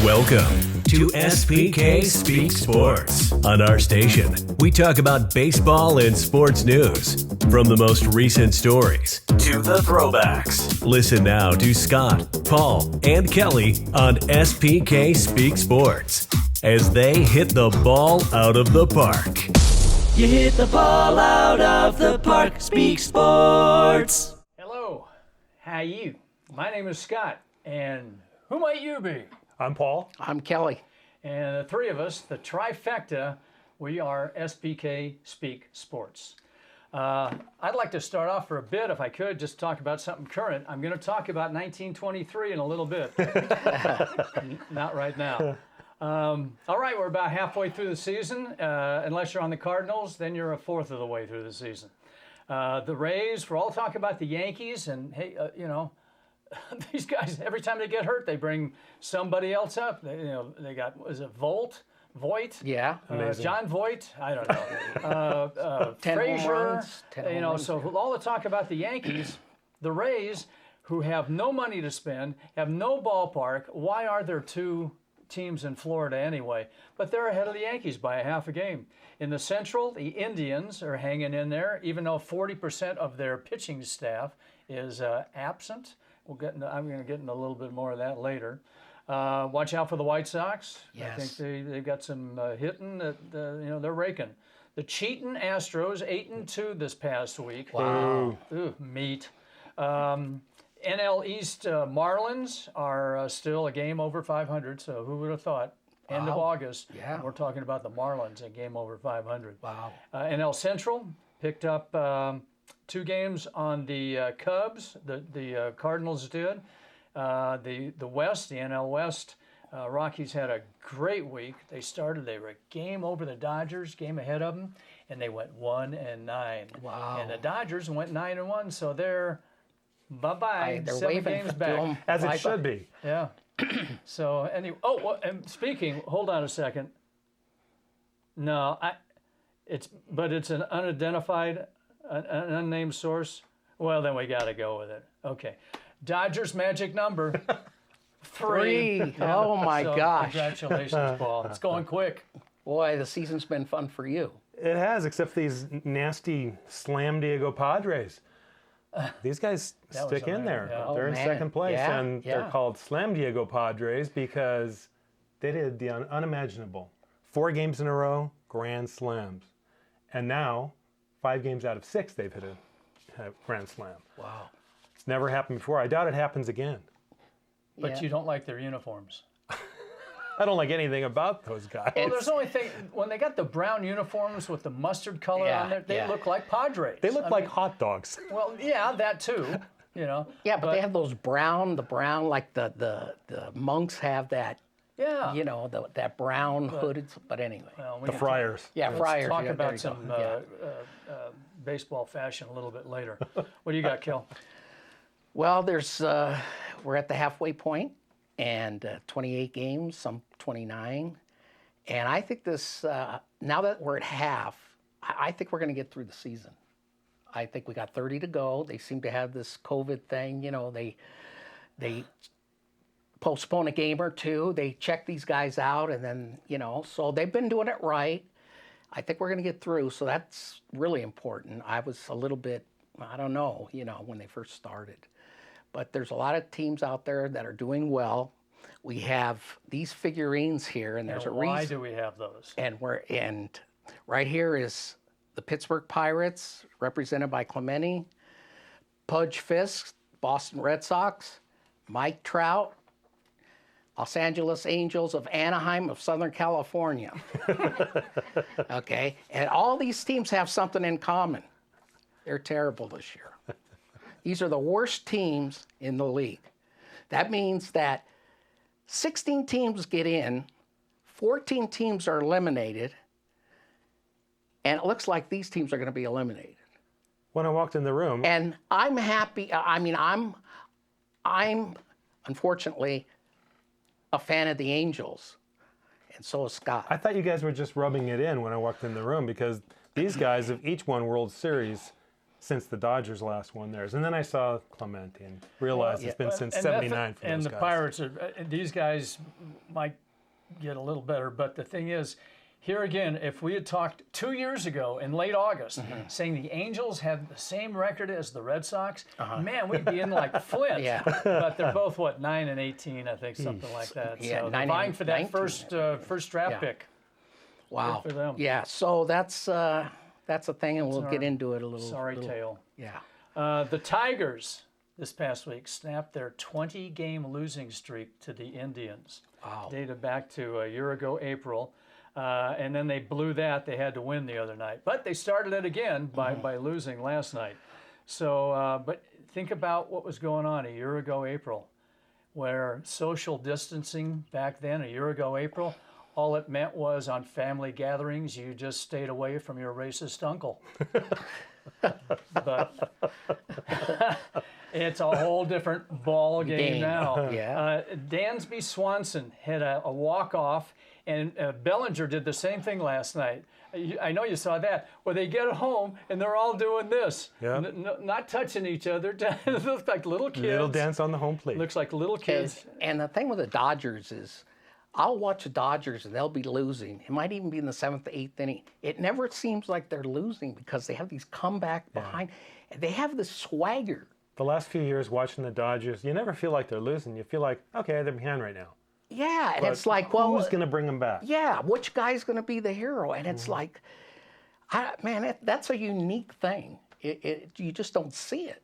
Welcome to SPK Speak Sports. On our station, we talk about baseball and sports news, from the most recent stories to the throwbacks. Listen now to Scott, Paul, and Kelly on SPK Speak Sports as they hit the ball out of the park. You hit the ball out of the park. Speak Sports. Hello, how you? My name is Scott, and who might you be? I'm Paul. I'm Kelly. And the three of us, the trifecta, we are SPK Speak Sports. I'd like to start off for a bit, if I could, just talk about something current. I'm going to talk about 1923 in a little bit. Not right now. All right, we're about halfway through the season. Unless you're on the Cardinals, then you're a fourth of the way through the season. The Rays, we're all talking about the Yankees, and hey, these guys, every time they get hurt, they bring somebody else up. They got, was it Voit? Yeah. John Voit? I don't know. 10 home Frazier. runs, 10 home runs. So all the talk about the Yankees, the Rays, who have no money to spend, have no ballpark. Why are there two teams in Florida anyway? But they're ahead of the Yankees by a half a game. In the Central, the Indians are hanging in there, even though 40% of their pitching staff is absent. I'm going to get into a little bit more of that later. Watch out for the White Sox. Yes. I think they've got some hitting that they're raking. The cheating Astros 8-2 this past week. Wow. Ooh, meat. NL East Marlins are still a game over 500. So who would have thought? End of August. Yeah. We're talking about the Marlins, a game over 500. Wow. NL Central picked up 2 games on the Cubs. The Cardinals did. The West, the NL West, Rockies had a great week. They were a game over the Dodgers, game ahead of them, and they went 1-9. Wow. And the Dodgers went 9-1, so they're bye-bye. They're 7 waving games to back. them. As it Bye-bye. should be. Yeah. So anyway, and speaking, hold on a second. No, it's an unidentified, an unnamed source. Well, then we got to go with it. Okay. Dodgers magic number 3. Yeah. Oh my gosh. Congratulations, Paul. It's going quick. Boy, the season's been fun for you. It has, except these nasty Slam Diego Padres. These guys That was stick in amazing, there. yeah. They're Oh, in man. second place, Yeah, and yeah. they're called Slam Diego Padres because they did the unimaginable. 4 games in a row, grand slams. And now, 5 games out of 6, they've hit a grand slam. Wow. It's never happened before. I doubt it happens again. But Yeah. you don't like their uniforms. I don't like anything about those guys. Well, there's the only thing, when they got the brown uniforms with the mustard color Yeah, on there, they yeah. look like Padres. They look I like mean, hot dogs. well, yeah, that too. Yeah, but they have those brown, like the monks have that, Yeah. that brown hooded, but anyway. Well, we The can Friars. Yeah, Let's Friars. talk yeah, there about you some go. Yeah. baseball fashion a little bit later. What do you got, Kel? Well, we're at the halfway point, and 28 games, some 29. And I think this, now that we're at half, I think we're going to get through the season. I think we got 30 to go. They seem to have this COVID thing, they postpone a game or two. They check these guys out, and then, so they've been doing it right. I think we're going to get through, so that's really important. I was a little bit, I don't know, when they first started. But there's a lot of teams out there that are doing well. We have these figurines here, and there's a reason. Why do we have those? And right here is the Pittsburgh Pirates, represented by Clemente, Pudge Fisk, Boston Red Sox, Mike Trout, Los Angeles Angels of Anaheim of Southern California. Okay, and all these teams have something in common. They're terrible this year. These are the worst teams in the league. That means that 16 teams get in, 14 teams are eliminated, and it looks like these teams are going to be eliminated. When I walked in the room, And I'm happy. I mean, I'm unfortunately a fan of the Angels, and so is Scott. I thought you guys were just rubbing it in when I walked in the room because these guys have each won World Series since the Dodgers last won theirs. And then I saw Clemente and realized it's been since '79 for and those the guys. Pirates these guys might get a little better, but the thing is, here again, if we had talked 2 years ago in late August, saying the Angels have the same record as the Red Sox, man, we'd be in like Flint. Yeah. But they're both 9-18, I think, something like that. Yeah, so 9 they're vying and for that 19, first draft pick. Wow. Good for them. Yeah. So that's a thing, and we'll get into it a little. Sorry tale. Yeah. The Tigers this past week snapped their 20-game losing streak to the Indians. Wow. Dated back to a year ago, April. And then they blew that. They had to win the other night. But they started it again by losing last night. So, but think about what was going on a year ago, April, where social distancing back then, a year ago, April, all it meant was on family gatherings, you just stayed away from your racist uncle. But it's a whole different ball game now. Yeah. Dansby Swanson hit a walk-off, and Bellinger did the same thing last night. I know you saw that. Well, they get home, and they're all doing this. Yeah. Not touching each other. It looks like little kids. Little dance on the home plate. Looks like little kids. And the thing with the Dodgers is, I'll watch the Dodgers and they'll be losing. It might even be in the 7th, 8th inning. It never seems like they're losing because they have these comeback behind. They have this swagger. The last few years watching the Dodgers, you never feel like they're losing. You feel like, okay, they're behind right now. Yeah, and But it's like, well, who's going to bring them back? yeah, which guy's going to be the hero? And it's like, that's a unique thing. You just don't see it.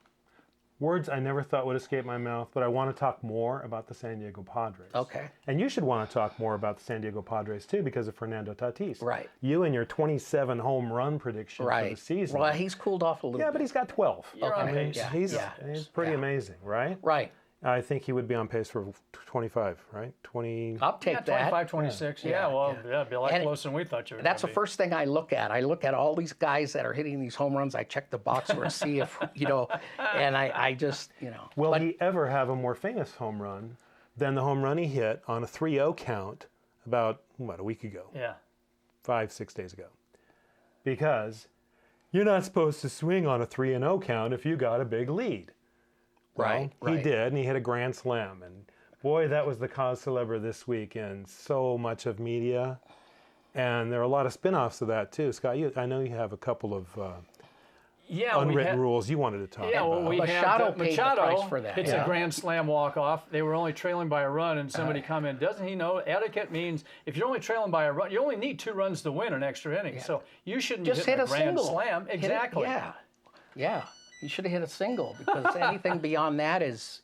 Words I never thought would escape my mouth, but I want to talk more about the San Diego Padres. Okay. And you should want to talk more about the San Diego Padres too because of Fernando Tatis. Right. You and your 27 home run prediction for the season. Well, he's cooled off a little Yeah, bit. but he's got 12. You're on pace. Yeah. He's pretty amazing, right? Right. I think he would be on pace for 25, right? 20. I'll take that. 25, 26. Yeah, it'd be a lot closer than we thought you were That's the gonna be. first thing I look at. I look at all these guys that are hitting these home runs. I check the box score to see if, and I just, Will he ever have a more famous home run than the home run he hit on a 3-0 count about, a week ago? Yeah. 5-6 days ago. Because you're not supposed to swing on a 3-0 count if you got a big lead. Right. He did, and he hit a grand slam. And boy, that was the cause célèbre this week in so much of media. And there are a lot of spin-offs of that too. Scott, I know you have a couple of unwritten rules you wanted to talk Yeah, well, about. we Machado had paid the Machado price for that, hits yeah. a grand slam walk-off. They were only trailing by a run, and somebody commented, doesn't he know etiquette means if you're only trailing by a run, you only need 2 runs to win an extra inning. So you shouldn't Just hit hit a a grand single. slam. Hit it- Exactly. Yeah. You should have hit a single because anything beyond that is,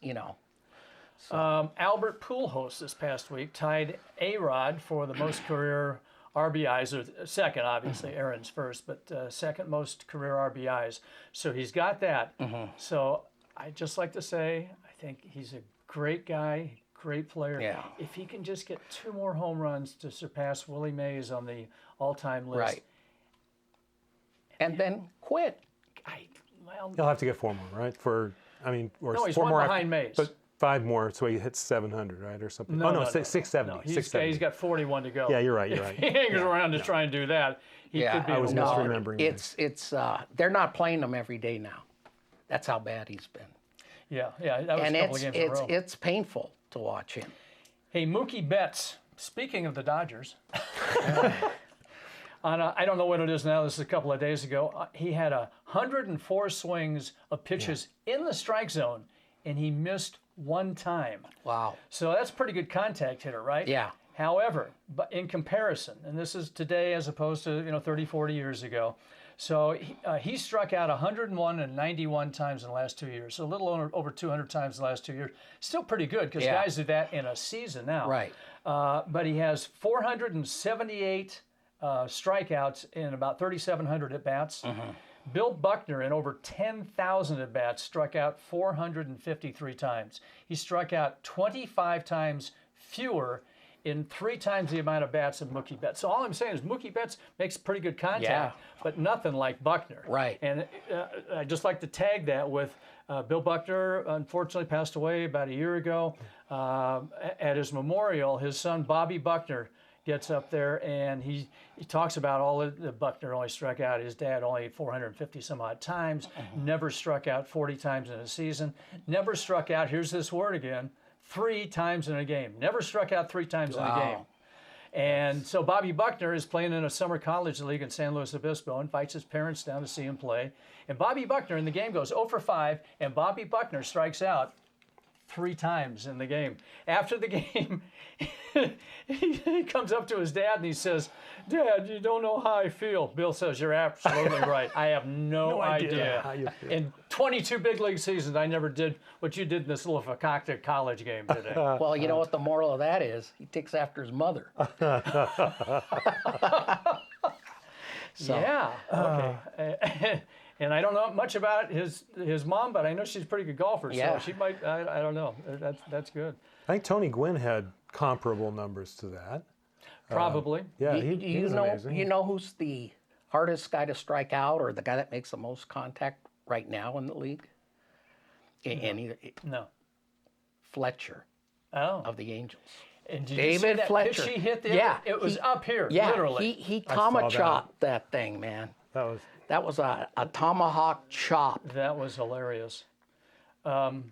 Albert Pujols this past week tied A-Rod for the most career RBIs, or second, obviously, Aaron's first, but second most career RBIs. So he's got that. So I'd just like to say, I think he's a great guy, great player. Yeah. If he can just get 2 more home runs to surpass Willie Mays on the all-time list. right. And then quit. He'll have to get 4 more, right? No, he's 4 one more behind Mays. But 5 more, so he hits 700, right, or something. No, no, 670. No, he's 670. got 41 to go. Yeah, you're right. If he hangs around to try and do that, he could be I in was the water. misremembering. It's they're not playing them every day now. That's how bad he's been. Yeah, that was And a couple of games in a row. it's painful to watch him. Hey, Mookie Betts, speaking of the Dodgers, I don't know what it is now, this is a couple of days ago, he had 104 swings of pitches in the strike zone, and he missed 1 time. Wow. So that's pretty good contact hitter, right? Yeah. However, but in comparison, and this is today as opposed to 30, 40 years ago, so he struck out 101 and 91 times in the last 2 years, so a little over 200 times in the last 2 years. Still pretty good because guys do that in a season now. Right. But he has 478 strikeouts in about 3,700 at-bats. Bill Buckner, in over 10,000 at-bats, struck out 453 times. He struck out 25 times fewer in 3 times the amount of bats of Mookie Betts. So all I'm saying is Mookie Betts makes pretty good contact, but nothing like Buckner. Right. And I'd just like to tag that with Bill Buckner, unfortunately passed away about a year ago. At his memorial, his son Bobby Buckner gets up there and he talks about all the Buckner only struck out his dad only 450 some odd times, never struck out 40 times in a season, never struck out, here's this word again, 3 times in a game. Never struck out 3 times in a game. And so Bobby Buckner is playing in a summer college league in San Luis Obispo, invites his parents down to see him play. And Bobby Buckner in the game goes 0 for 5, and Bobby Buckner strikes out 3 times in the game. After the game, he comes up to his dad and he says, "Dad, you don't know how I feel." Bill says, "You're absolutely right. I have no idea. how you feel. In 22 big league seasons, I never did what you did in this little fakakta college game today." Well, you know what the moral of that is? He takes after his mother. So, Yeah. Okay. And I don't know much about his mom, but I know she's a pretty good golfer. Yeah. So she might. I don't know. That's good. I think Tony Gwynn had comparable numbers to that. Probably. Yeah, you he was know, amazing. you know who's the hardest guy to strike out, or the guy that makes the most contact right now in the league? No. Fletcher Oh. of the Angels. And did you David see that Fletcher. pitch he hit the Yeah, it was he- up here, Yeah, literally. he saw that. chopped that thing, man. That was That was a tomahawk chop. That was hilarious. I'd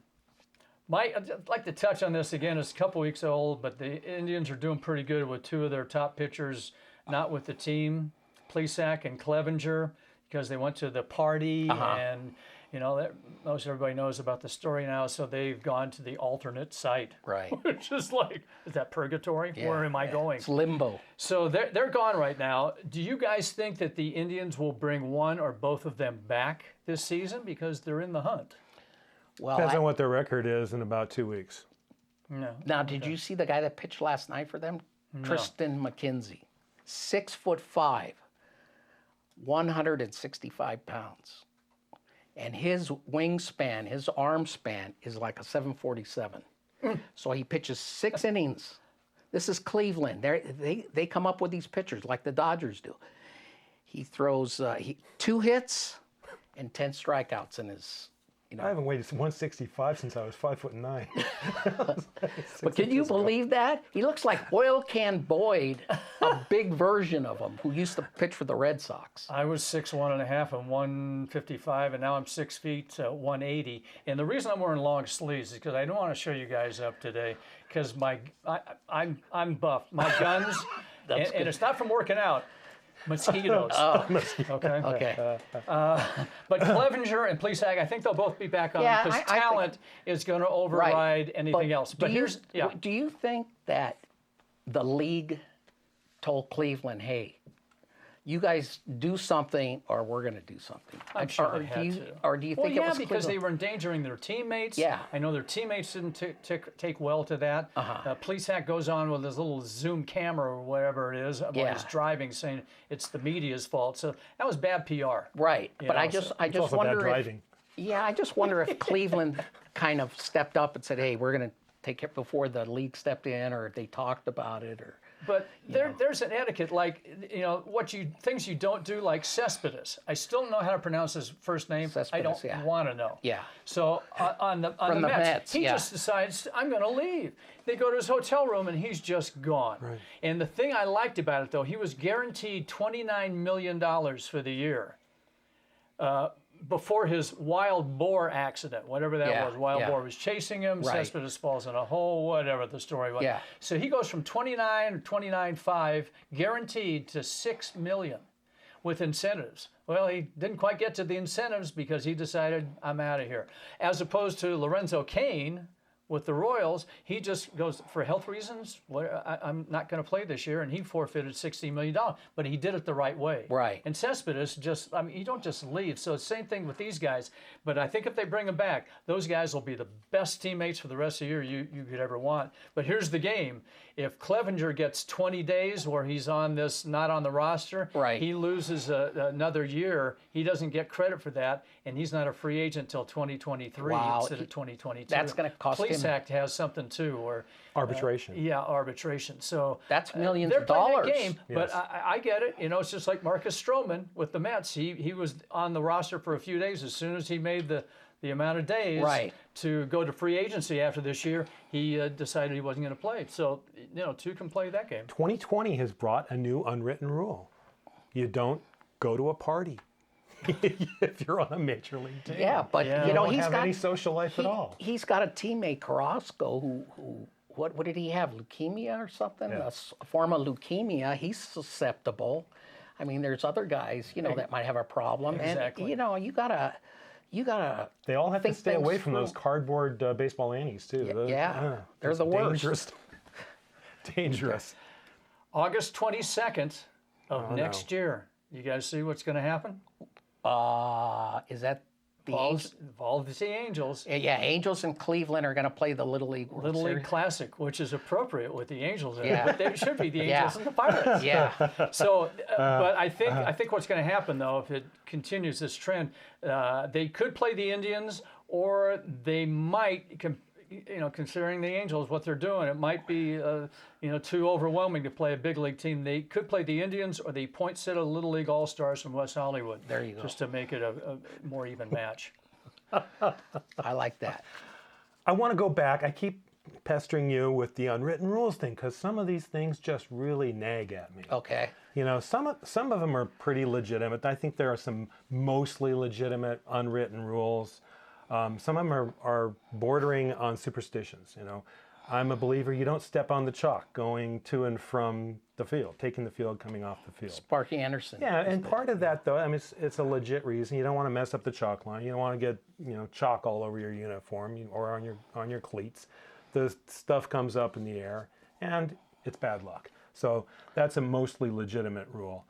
like to touch on this again. It's a couple weeks old, but the Indians are doing pretty good with 2 of their top pitchers not with the team, Plesac and Clevenger, because they went to the party and, you know, most everybody knows about the story now, so they've gone to the alternate site. Right. Which is like, is that purgatory? Where am I going? It's limbo. So they're gone right now. Do you guys think that the Indians will bring one or both of them back this season because they're in the hunt? Well, depends on what their record is in about 2 weeks. No. now, did you see the guy that pitched last night for them? Tristan McKenzie, 6'5", 165 pounds. And his wingspan, his arm span is like a 747. So he pitches 6 innings. This is Cleveland. They come up with these pitchers like the Dodgers do. He throws 2 hits and 10 strikeouts in his, I haven't weighed 165 since I was 5'9". But can you believe that? He looks like Oil Can Boyd, a big version of him, who used to pitch for the Red Sox. I was 6'1.5" and 155, and now I'm 6 feet, 180. And the reason I'm wearing long sleeves is because I don't want to show you guys up today, because I'm buff. My guns, and it's not from working out. Mosquitoes. Okay. But Clevenger and Plesac, I think they'll both be back on Yeah, because I think- talent is going to override anything else. But do you think that the league told Cleveland, "Hey, you guys do something, or we're going to do something"? I'm sure or they had to. Or do you think it was because they Cleveland? were endangering their teammates. Yeah. I know their teammates didn't take well to that. Plesac goes on with his little zoom camera or whatever it is about his driving, saying it's the media's fault. So that was bad PR. Right, but I know, just so- I It's just also bad wonder if driving. I just wonder if Cleveland kind of stepped up and said, "Hey, we're going to take it," before the league stepped in, or if they talked about it, or. But there's an etiquette, like, things you don't do, like Cespedes. I still don't know how to pronounce his first name. I Cespedes, don't want to know. Yeah. So on the Mets, he just decides, I'm going to leave. They go to his hotel room and he's just gone. Right. And the thing I liked about it, though, he was guaranteed $29 million for the year. Before his wild boar accident, whatever that was, wild boar was chasing him, Right. Cespedes falls in a hole, whatever the story was. Yeah. So he goes from 29 or 29.5 guaranteed to $6 million with incentives. Well, he didn't quite get to the incentives because he decided, I'm out of here. As opposed to Lorenzo Cain with the Royals, he just goes, for health reasons, I'm not going to play this year, and he forfeited $60 million, but he did it the right way. Right. And Cespedes you don't just leave. So it's the same thing with these guys, but I think if they bring them back, those guys will be the best teammates for the rest of the year you could ever want. But here's the game. If Clevenger gets 20 days where he's not on the roster, Right. he loses another year. He doesn't get credit for that, and he's not a free agent until 2023 Wow. instead of 2022. That's gonna cost him- Plesac has something too, or Arbitration. arbitration. So That's millions they're of playing dollars. that game, but Yes. I get it. It's just like Marcus Stroman with the Mets. He was on the roster for a few days. As soon as he made the the amount of days Right. to go to free agency after this year, he decided he wasn't going to play. So, two can play that game. 2020 has brought a new unwritten rule. You don't go to a party if you're on a major league team. Yeah, but Yeah. You don't he's have got any social life at all. He's got a teammate, Carrasco, who what did he have? Leukemia or something? Yeah. A form of leukemia. He's susceptible. I mean, there's other guys, that might have a problem. Exactly. And you gotta They all have to think stay away things from those through. cardboard baseball annies, too. Yeah, they're it's the worst. Dangerous. Dangerous. August 22nd of Oh, next year. You guys see what's going to happen? Is that the Angels? Involves the Angels. Yeah, Angels and Cleveland are going to play the Little League World Little League Series. Classic, which is appropriate with the Angels. Yeah. But they should be the Yeah. Angels and the Pirates. Yeah, So, but I think what's going to happen though, if it continues this trend, they could play the Indians, or they might, considering the Angels what they're doing, it might be too overwhelming to play a big league team. They could play the Indians or the Poinsettia Little League All Stars from West Hollywood. There you go. Just to make it a more even match. I like that. I want to go back. I keep pestering you with the unwritten rules thing because some of these things just really nag at me. Okay. Some of them are pretty legitimate. I think there are some mostly legitimate unwritten rules. Some of them are bordering on superstitions. I'm a believer you don't step on the chalk going to and from the field, taking the field, coming off the field. Sparky Anderson. Yeah, and part of that though, I mean, it's a legit reason. You don't want to mess up the chalk line. You don't want to get chalk all over your uniform or on your cleats. The stuff comes up in the air, and it's bad luck. So that's a mostly legitimate rule.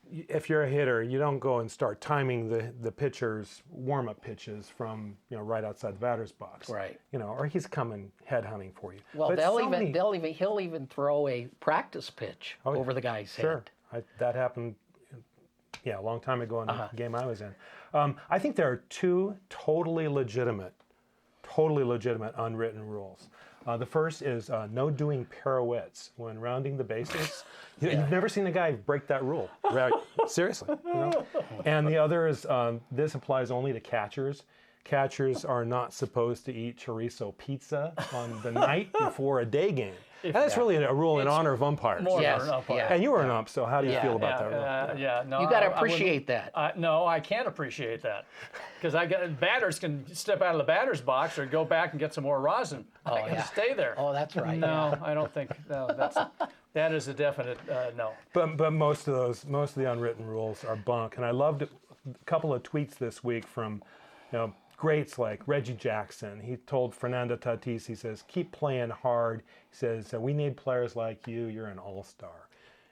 If you're a hitter, you don't go and start timing the pitcher's warm-up pitches from right outside the batter's box. Right. Or he's coming head hunting for you. Well, But he'll even throw a practice pitch Oh, yeah. over the guy's Sure, head. that happened. Yeah, a long time ago in the game I was in. I think there are two totally legitimate unwritten rules. The first is no doing pirouettes when rounding the bases. You've never seen a guy break that rule, right? Seriously. And the other is this applies only to catchers. Catchers are not supposed to eat chorizo pizza on the night before a day game. And that's really a rule in honor of umpires. More Yes, than an umpire. yeah. And you were an ump, so how do you Yeah, feel about that rule? No, You got to I wouldn't- appreciate that. No, I can't appreciate that because batters can step out of the batter's box or go back and get some more rosin. I can yeah. stay there. Oh, that's right. No, I don't think. No, that is a definite no. But most of the unwritten rules are bunk. And I loved a couple of tweets this week from greats like Reggie Jackson. He told Fernando Tatis, he says, keep playing hard. He says, we need players like you. You're an all-star.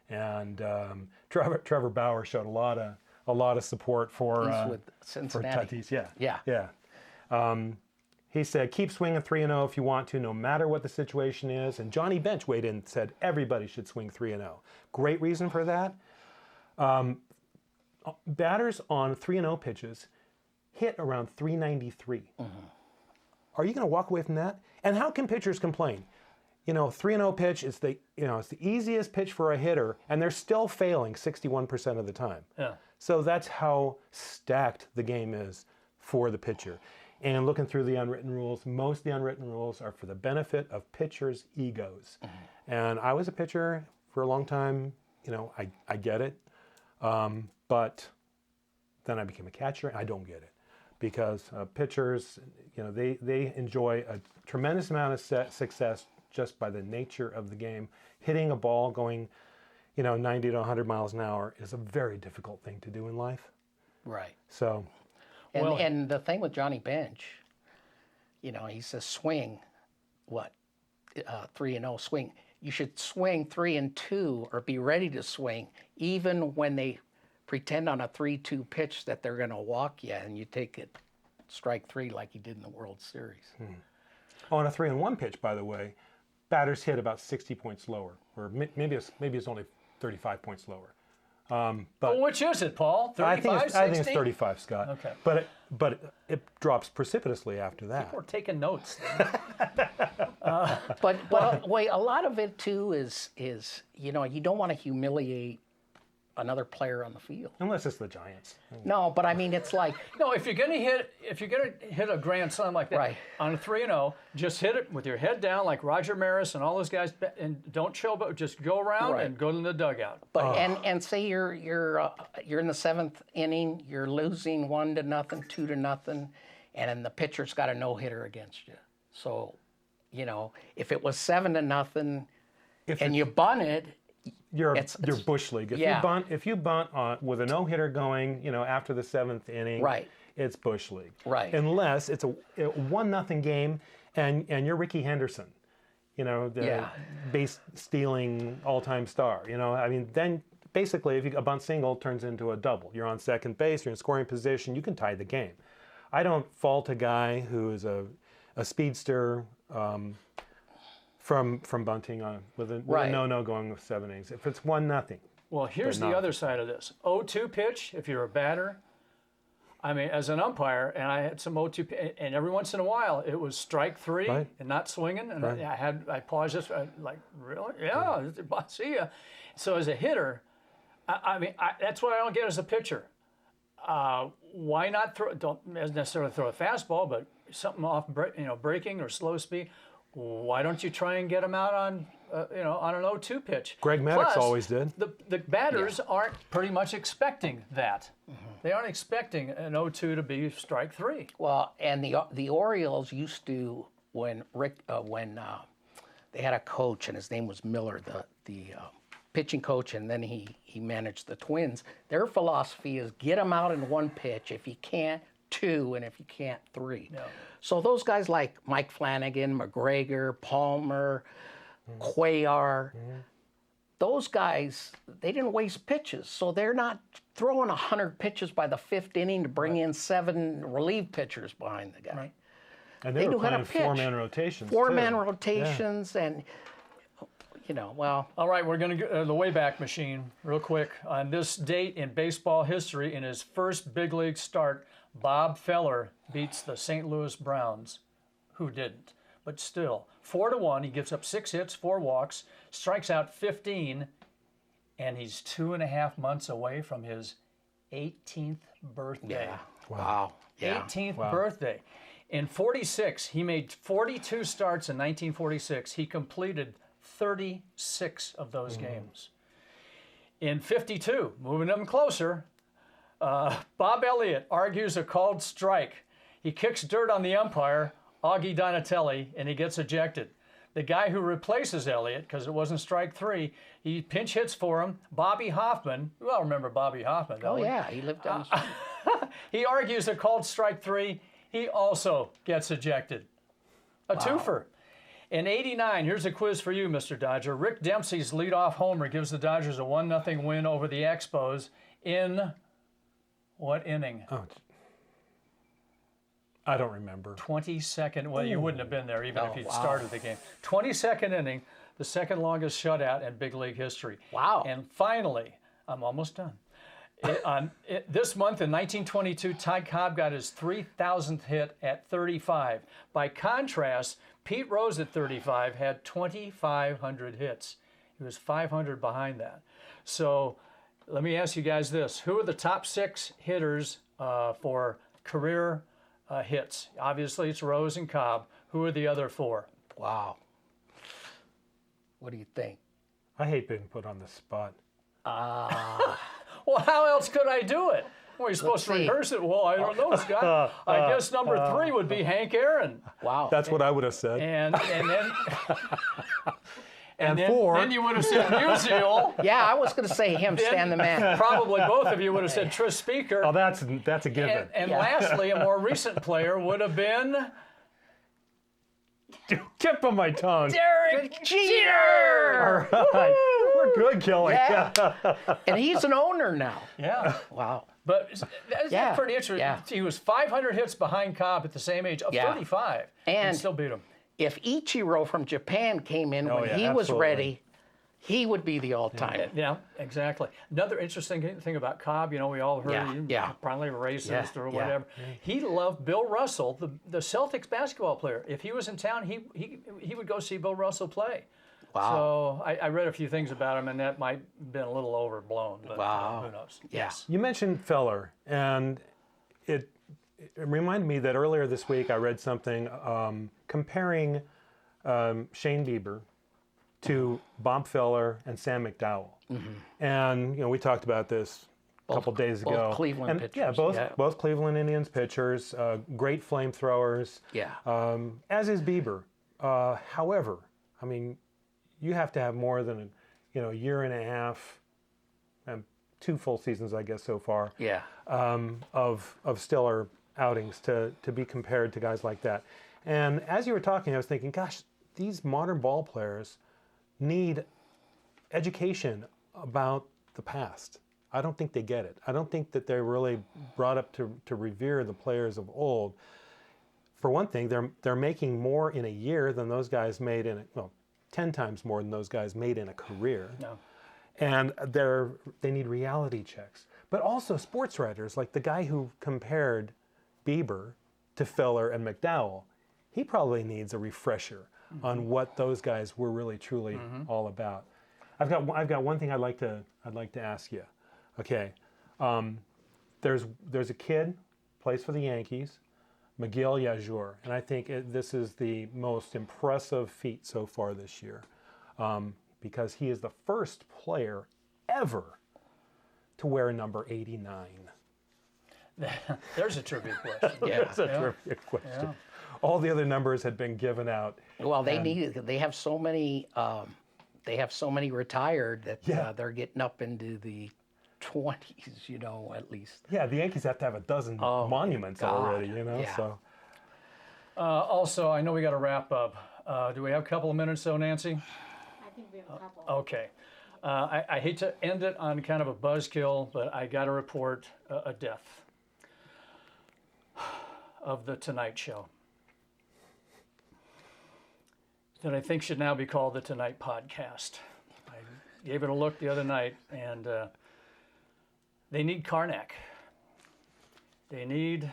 And Trevor Bauer showed a lot of support for He's with Cincinnati. Tatis. Yeah. Yeah. He said, keep swinging 3-0 if you want to, no matter what the situation is. And Johnny Bench weighed in and said, everybody should swing 3-0. Great reason for that. Batters on 3-0 pitches hit around 393. Are you going to walk away from that? And how can pitchers complain? 3-0 pitch is it's the easiest pitch for a hitter, and they're still failing 61% of the time. Yeah. So that's how stacked the game is for the pitcher. And looking through the unwritten rules, most of the unwritten rules are for the benefit of pitchers' egos. And I was a pitcher for a long time. I get it. But then I became a catcher, and I don't get it. Because pitchers, they enjoy a tremendous amount of success just by the nature of the game. Hitting a ball going, 90 to 100 miles an hour is a very difficult thing to do in life. Right. So, And the thing with Johnny Bench, he says swing, 3-0 swing. You should swing 3-2 or be ready to swing even when they pretend on a 3-2 pitch that they're going to walk you and you take it strike three like you did in the World Series. on a 3-1 pitch, by the way, batters hit about 60 points lower, or maybe it's only 35 points lower. But Well, which is it, Paul? 35, I 60? think it's 35, Scott. Okay. But it drops precipitously after that. We're taking notes. But wait, a lot of it too is you don't want to humiliate another player on the field. Unless it's the Giants. No, but I mean, it's like, No, if you're gonna hit a grand slam like that Right. on a 3-0, just hit it with your head down like Roger Maris and all those guys, and don't chill, but just go around Right. and go in the dugout. but and say you're in the 7th inning, you're losing 1-0, 2-0, and then the pitcher's got a no-hitter against you. So, if it was 7-0 and you bunted, You're It's- bush league. Yeah. If you bunt with a no-hitter going, after the 7th inning, Right. it's bush league. Right. Unless it's a 1-0 game and you're Ricky Henderson, the Yeah. base stealing all-time star. I mean, then basically if a bunt single turns into a double, you're on second base, you're in scoring position, you can tie the game. I don't fault a guy who is a speedster. From bunting with a Right. no going with 7 innings. If it's 1-0, Well, here's But the not- other side of this. 0-2 pitch, if you're a batter, I mean, as an umpire, and I had some 0-2, and every once in a while, it was strike 3 Right. and not swinging, and Right. I paused this, like, really? Yeah, see ya. So as a hitter, I mean, that's what I don't get as a pitcher. Why not don't necessarily throw a fastball, but something off, breaking or slow speed. Why don't you try and get them out on, on an 0-2 pitch? Greg Maddux Plus, always did. The batters aren't pretty much expecting that. They aren't expecting an 0-2 to be strike 3. well, and the Orioles used to when they had a coach and his name was Miller, the pitching coach, and then he managed the Twins. Their philosophy is get them out in 1 pitch. If you can't, 2, and if you can't, 3. Yeah. So those guys like Mike Flanagan, McGregor, Palmer, Cuellar, those guys, they didn't waste pitches. So they're not throwing 100 pitches by the 5th inning to bring in 7 relief pitchers behind the guy. Right. And They they were knew how to playing pitch. four-man rotations. Four-man too. rotations and, well, All right, we're going to go the Wayback Machine real quick. On this date in baseball history, in his first big league start, Bob Feller beats the St. Louis Browns, who didn't. But still, 4-1, he gives up 6 hits, 4 walks, strikes out 15, and he's 2.5 months away from his 18th birthday. yeah. Wow. Yeah. 18th birthday. In 46, he made 42 starts in 1946. He completed 36 of those games. In 52, moving them closer, Bob Elliott argues a called strike. He kicks dirt on the umpire, Augie Donatelli, and he gets ejected. The guy who replaces Elliott, because it wasn't strike 3, he pinch hits for him, Bobby Hoffman. You all remember Bobby Hoffman, don't Oh, we? yeah. He lived down the street. He argues a called strike 3. He also gets ejected. A twofer. In 89, here's a quiz for you, Mr. Dodger. Rick Dempsey's leadoff homer gives the Dodgers a 1-0 win over the Expos in what inning? Oh, I don't remember. 22nd. Well, you wouldn't have been there even if you'd wow. started the game. 22nd inning, the second longest shutout in big league history. Wow. And finally, I'm almost done. This month in 1922, Ty Cobb got his 3,000th hit at 35. By contrast, Pete Rose at 35 had 2,500 hits. He was 500 behind that. So let me ask you guys this. Who are the top 6 hitters for career hits? Obviously, it's Rose and Cobb. Who are the other 4? Wow. What do you think? I hate being put on the spot. Well, how else could I do it? Well, you're supposed to see. rehearse it. Well, I don't know, Scott. I guess number 3 would be Hank Aaron. Wow. That's what I would have said. And then And then, 4. then you would have said Musial. Yeah, I was going to say him, Stan the Man. Probably both of you would have said Tris Speaker. Oh, that's a given. And lastly, a more recent player would have been Tip of my tongue. Derek Jeter! All right. We're good, Kelly. Yeah. And he's an owner now. yeah. Wow. But that's Yeah, pretty interesting. yeah. He was 500 hits behind Cobb at the same age of Yeah. 35, And- still beat him. If Ichiro from Japan came in when yeah, he was absolutely. ready, he would be the all-time. Yeah, exactly. Another interesting thing about Cobb, we all heard Yeah, he yeah. probably racist Yeah, or yeah. whatever. He loved Bill Russell, the Celtics basketball player. If he was in town, he would go see Bill Russell play. So I read a few things about him, and that might have been a little overblown. But who knows? Yeah. You mentioned Feller, and it reminded me that earlier this week I read something comparing Shane Bieber to Bob Feller and Sam McDowell. And we talked about this a couple days ago. Both Cleveland pitchers. Yeah, both Cleveland Indians pitchers, great flamethrowers. Yeah. As is Bieber. However, I mean, you have to have more than a year and a half, and 2 full seasons, I guess, so far. Yeah. Of stellar outings to be compared to guys like that. And as you were talking, I was thinking, gosh, these modern ball players need education about the past. I don't think they get it. I don't think that they're really brought up to revere the players of old. For one thing, they're making more in a year than those guys made 10 times more than those guys made in a career. No. And they need reality checks. But also sports writers, like the guy who compared Bieber to Feller and McDowell, he probably needs a refresher on what those guys were really truly all about. I've got one thing I'd like to ask you. Okay, there's a kid plays for the Yankees, Miguel Yajur, and I think this is the most impressive feat so far this year, because he is the first player ever to wear number 89. There's a trivia question. That's a trivia question. Yeah. All the other numbers had been given out. Well, they have so many. They have so many retired that they're getting up into the 20s, at least. Yeah, the Yankees have to have a dozen monuments already, Yeah. So. Also, I know we got to wrap up. Do we have a couple of minutes, though, Nancy? I think we have a couple. Okay. I hate to end it on kind of a buzzkill, but I got to report a death of the Tonight Show that I think should now be called the Tonight Podcast. I gave it a look the other night, and they need Karnak. They need...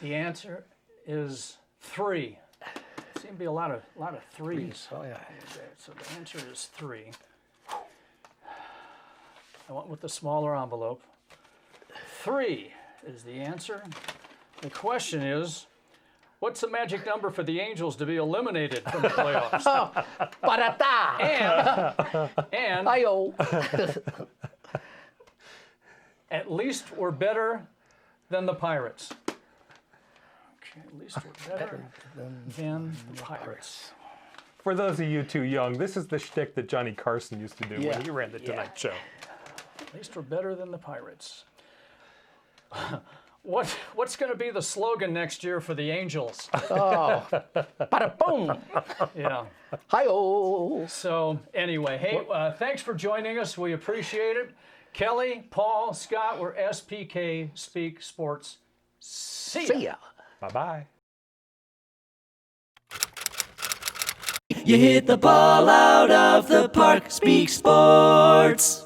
The answer is 3. Seem to be a lot of threes. Oh yeah. So the answer is 3. I went with the smaller envelope. 3 is the answer. The question is, what's the magic number for the Angels to be eliminated from the playoffs? Parata. And Ayo. at least we're better than the Pirates. Okay, at least we're better than the Pirates. For those of you too young, this is the shtick that Johnny Carson used to do when he ran the Tonight Show. At least we're better than the Pirates. What's going to be the slogan next year for the Angels? Oh. Bada boom. Yeah. Hi-oh. So anyway, hey, thanks for joining us. We appreciate it. Kelly, Paul, Scott, we're SPK Speak Sports. See ya. See ya. Bye-bye. You hit the ball out of the park. Speak Sports.